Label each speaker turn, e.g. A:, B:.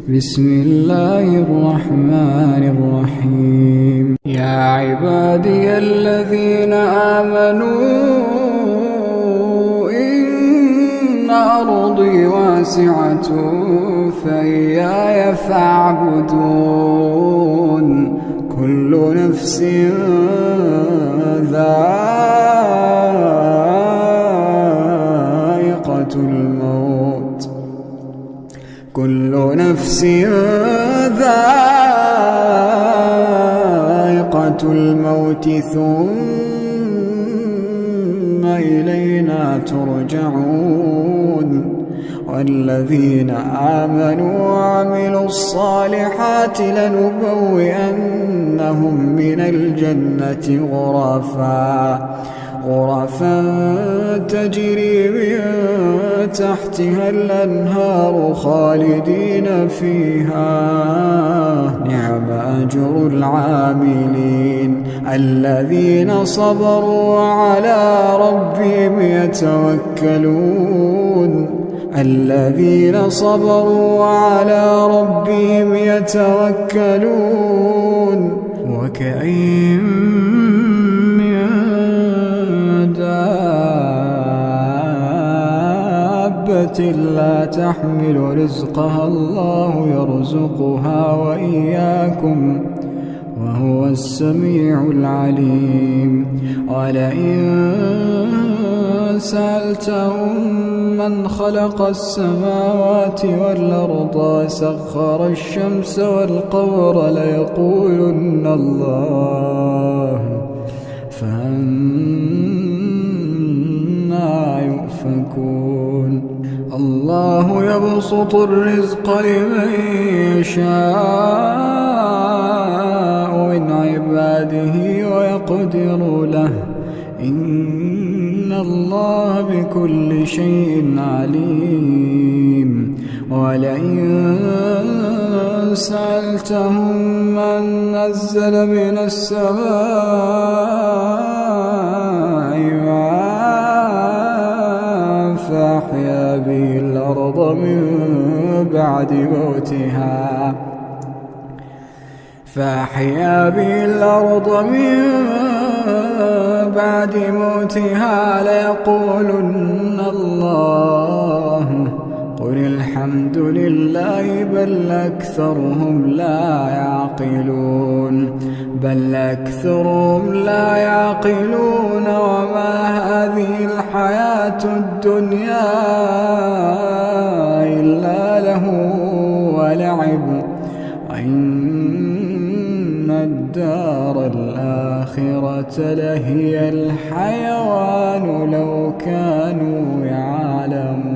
A: بسم الله الرحمن الرحيم. يا عبادي الذين آمنوا إن أرضي واسعة فإياي فاعبدون. كل نفس ذائقة الموت، كل نفس ذائقة الموت ثم إلينا ترجعون. والذين آمنوا وعملوا الصالحات لنبوئنهم من الجنة غرفا تجري من تحتها الأنهار خالدين فيها، نعم أجر العاملين. الذين صبروا وعلى ربهم يتوكلون، الذين صبروا وعلى ربهم يتوكلون. وكأين من دابة لا تحمل رزقها الله يرزقها وإياكم وهو السميع العليم. ولئن سألتهم من خلق السماوات والأرض وسخر الشمس والقمر ليقولن الله، فأنى يؤفكون. الله يبسط الرزق لمن يشاء من عباده ويقدر له، إن الله بكل شيء عليم. ولئن سألتهم من نزل من السماء ماء فأحيا به الأرض من بعد موتها ليقولن الله. قل الحمد لله بل أكثرهم لا يعقلون. وما هذه الحياة الدنيا إلا له ولعب، وإن الدار الآخرة لهي الحيوان لو كانوا يعلمون.